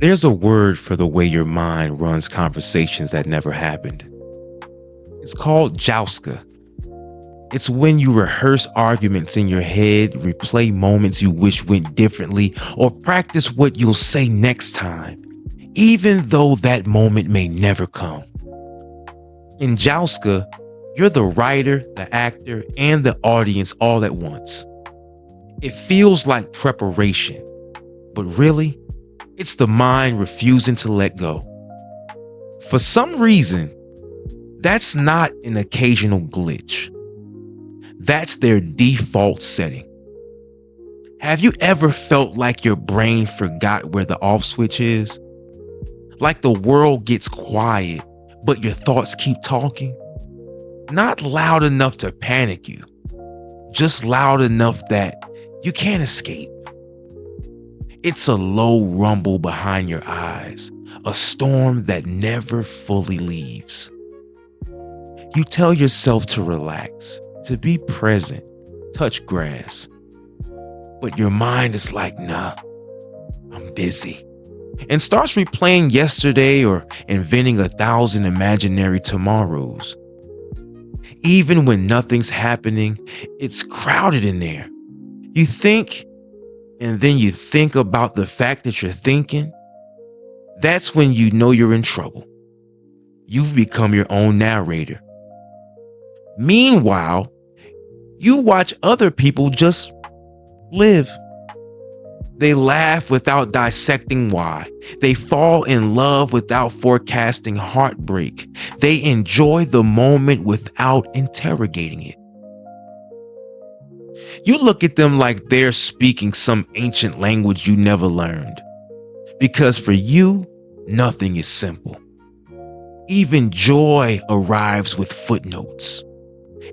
There's a word for the way your mind runs conversations that never happened. It's called JOUSKA. It's when you rehearse arguments in your head, replay moments you wish went differently, or practice what you'll say next time, even though that moment may never come. In JOUSKA, you're the writer, the actor, and the audience all at once. It feels like preparation, but really, it's the mind refusing to let go. For some reason, that's not an occasional glitch. That's their default setting. Have you ever felt like your brain forgot where the off switch is? Like the world gets quiet, but your thoughts keep talking? Not loud enough to panic you, just loud enough that you can't escape. It's a low rumble behind your eyes, a storm that never fully leaves. You tell yourself to relax, to be present, touch grass. But your mind is like, nah, I'm busy. And starts replaying yesterday or inventing 1,000 imaginary tomorrows. Even when nothing's happening, it's crowded in there. You think, and then you think about the fact that you're thinking. That's when you know you're in trouble. You've become your own narrator. Meanwhile, you watch other people just live. They laugh without dissecting why. They fall in love without forecasting heartbreak. They enjoy the moment without interrogating it. You look at them like they're speaking some ancient language you never learned. Because for you, nothing is simple. Even joy arrives with footnotes.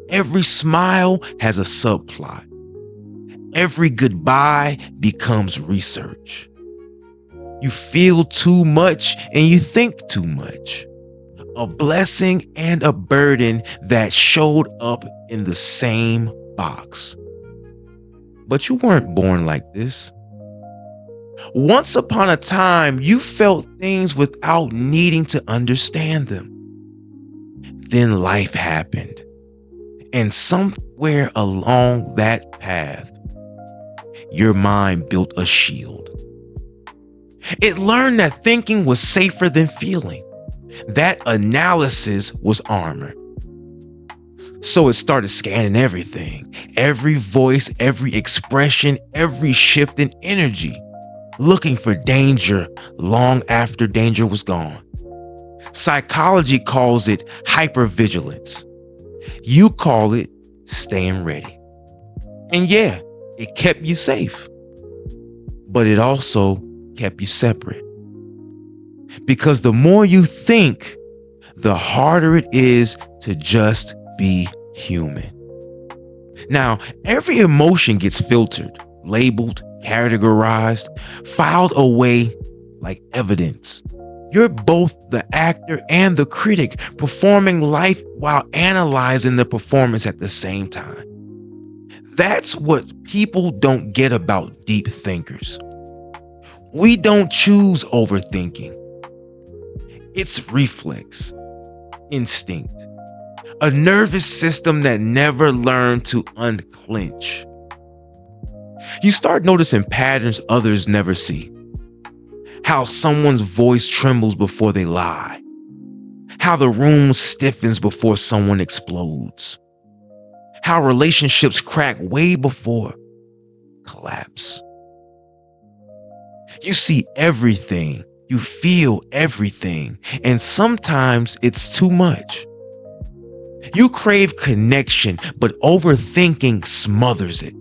Every smile has a subplot. Every goodbye becomes research. You feel too much and you think too much. A blessing and a burden that showed up in the same box. But you weren't born like this. Once upon a time, you felt things without needing to understand them. Then life happened. And somewhere along that path, your mind built a shield. It learned that thinking was safer than feeling. That analysis was armor. So it started scanning everything, every voice, every expression, every shift in energy, looking for danger long after danger was gone. Psychology calls it hypervigilance. You call it staying ready. And yeah, it kept you safe, but it also kept you separate. Because the more you think, the harder it is to just be human. Now, every emotion gets filtered, labeled, categorized, filed away like evidence. You're both the actor and the critic, performing life while analyzing the performance at the same time. That's what people don't get about deep thinkers. We don't choose overthinking. It's reflex, instinct, a nervous system that never learned to unclench. You start noticing patterns others never see. How someone's voice trembles before they lie. How the room stiffens before someone explodes. How relationships crack way before collapse. You see everything. You feel everything. And sometimes it's too much. You crave connection, but overthinking smothers it.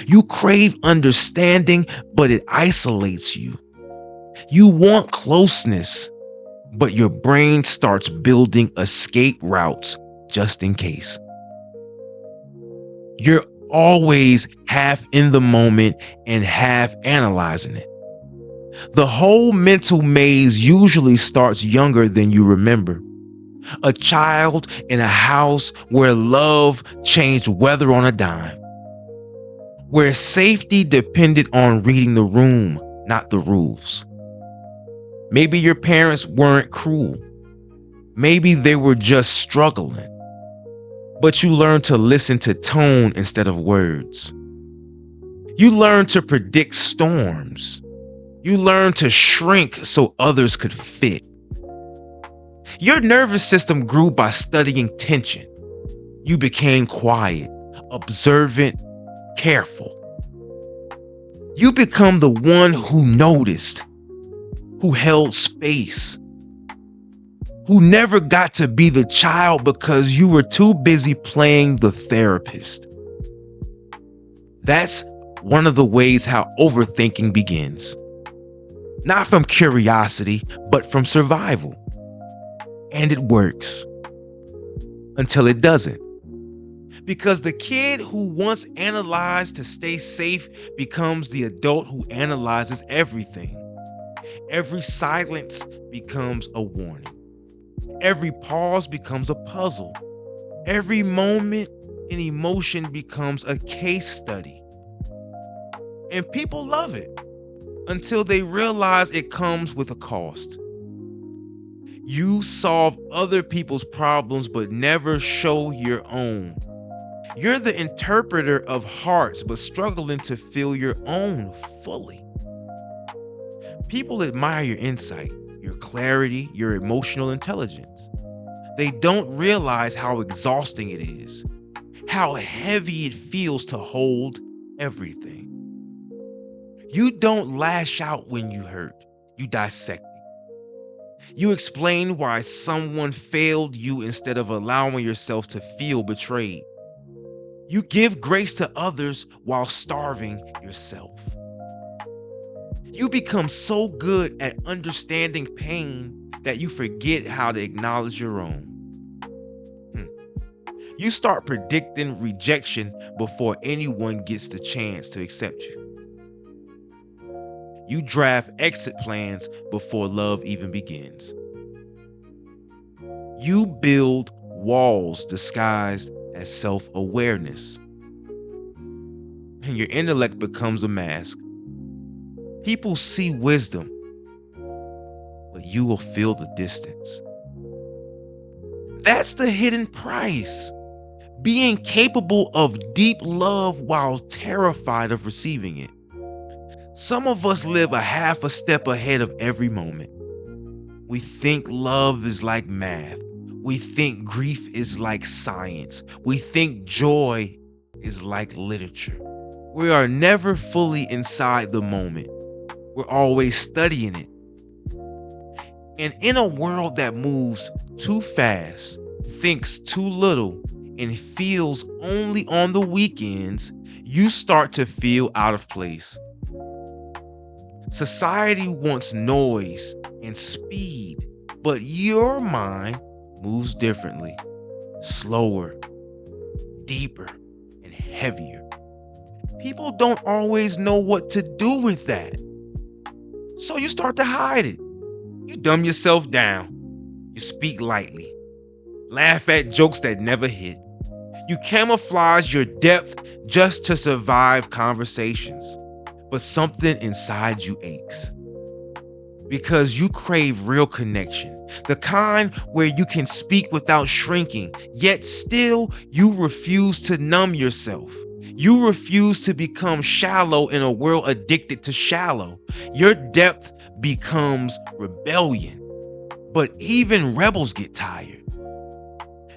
You crave understanding, but it isolates you. You want closeness, but your brain starts building escape routes just in case. You're always half in the moment and half analyzing it. The whole mental maze usually starts younger than you remember. A child in a house where love changed weather on a dime. Where safety depended on reading the room, not the rules. Maybe your parents weren't cruel. Maybe they were just struggling. But you learned to listen to tone instead of words. You learned to predict storms. You learned to shrink so others could fit. Your nervous system grew by studying tension. You became quiet, observant, careful. You become the one who noticed, who held space, who never got to be the child because you were too busy playing the therapist. That's one of the ways how overthinking begins. Not from curiosity, but from survival. And it works. Until it doesn't. Because the kid who once analyzed to stay safe becomes the adult who analyzes everything. Every silence becomes a warning. Every pause becomes a puzzle. Every moment and emotion becomes a case study. And people love it until they realize it comes with a cost. You solve other people's problems but never show your own. You're the interpreter of hearts but struggling to feel your own fully. People admire your insight, your clarity, your emotional intelligence. They don't realize how exhausting it is, how heavy it feels to hold everything. You don't lash out when you hurt, you dissect it. You explain why someone failed you instead of allowing yourself to feel betrayed. You give grace to others while starving yourself. You become so good at understanding pain that you forget how to acknowledge your own. You start predicting rejection before anyone gets the chance to accept you. You draft exit plans before love even begins. You build walls disguised as self-awareness. And your intellect becomes a mask. People see wisdom, but you will feel the distance. That's the hidden price. Being capable of deep love while terrified of receiving it. Some of us live a half a step ahead of every moment. We think love is like math. We think grief is like science. We think joy is like literature. We are never fully inside the moment. We're always studying it. And in a world that moves too fast, thinks too little, and feels only on the weekends, you start to feel out of place. Society wants noise and speed, but your mind moves differently, slower, deeper, and heavier. People don't always know what to do with that. So you start to hide it. You dumb yourself down. You speak lightly. Laugh at jokes that never hit. You camouflage your depth just to survive conversations. But something inside you aches. Because you crave real connection. The kind where you can speak without shrinking, yet still you refuse to numb yourself. You refuse to become shallow in a world addicted to shallow. Your depth becomes rebellion. But even rebels get tired.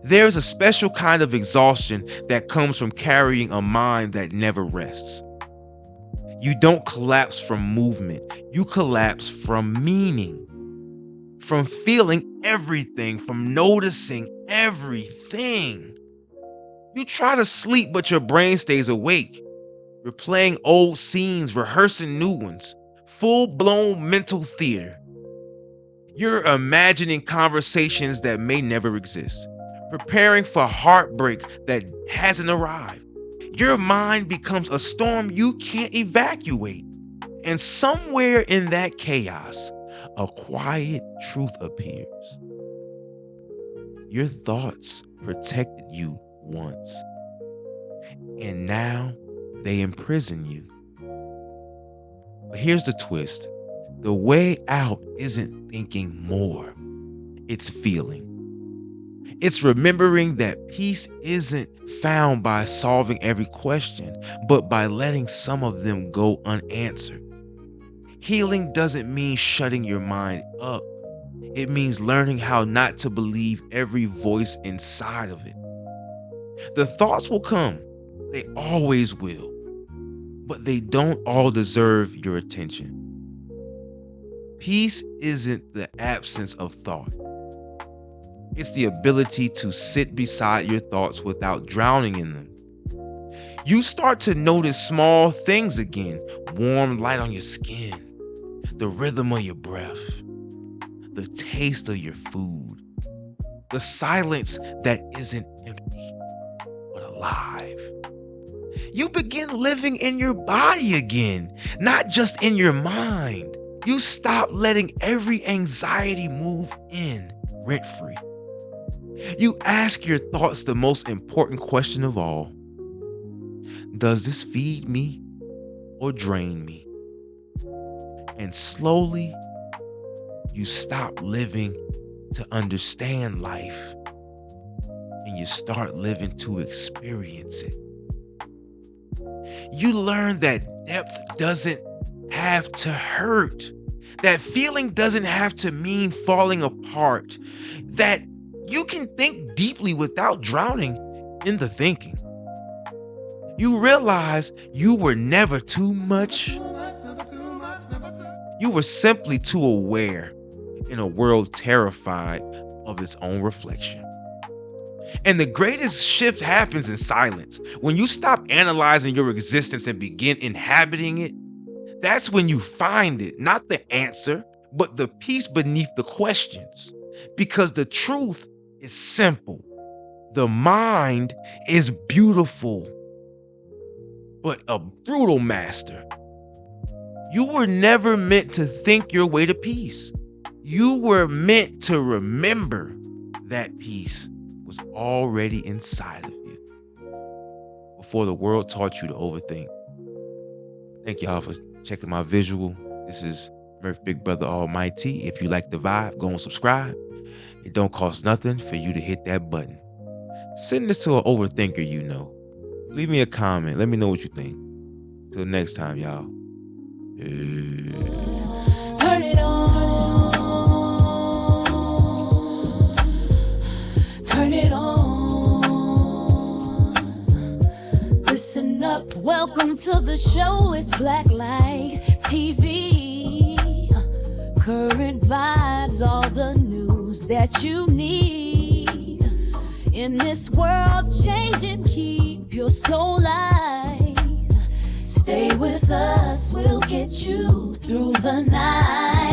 There's a special kind of exhaustion that comes from carrying a mind that never rests. You don't collapse from movement. You collapse from meaning. From feeling everything, from noticing everything. You try to sleep, but your brain stays awake. Replaying old scenes, rehearsing new ones. Full-blown mental theater. You're imagining conversations that may never exist. Preparing for heartbreak that hasn't arrived. Your mind becomes a storm you can't evacuate. And somewhere in that chaos, a quiet truth appears. Your thoughts protected you once, and now they imprison you. But here's the twist. The way out isn't thinking more, it's feeling. It's remembering that peace isn't found by solving every question, but by letting some of them go unanswered. Healing doesn't mean shutting your mind up. It means learning how not to believe every voice inside of it. The thoughts will come, they always will, but they don't all deserve your attention. Peace isn't the absence of thought. It's the ability to sit beside your thoughts without drowning in them. You start to notice small things again: warm light on your skin, the rhythm of your breath, the taste of your food, the silence that isn't empty but alive. You begin living in your body again, not just in your mind. You stop letting every anxiety move in rent-free. You ask your thoughts the most important question of all: does this feed me or drain me? And slowly, you stop living to understand life and you start living to experience it. You learn that depth doesn't have to hurt, that feeling doesn't have to mean falling apart, that you can think deeply without drowning in the thinking. You realize you were never too much. You were simply too aware in a world terrified of its own reflection. And the greatest shift happens in silence. When you stop analyzing your existence and begin inhabiting it, that's when you find it, not the answer, but the peace beneath the questions. Because the truth is simple. The mind is beautiful, but a brutal master. You were never meant to think your way to peace. You were meant to remember that peace was already inside of you before the world taught you to overthink. Thank y'all for checking my visual. This is Murph Big Brother Almighty. If you like the vibe, go and subscribe. It don't cost nothing for you to hit that button. Send this to an overthinker you know. Leave me a comment. Let me know what you think. Till next time, y'all. Turn it on. Turn it on. Listen up. Welcome to the show. It's Blacklight TV. Current vibes, all the news that you need. In this world changing, keep your soul light. Stay with us, we'll get you through the night.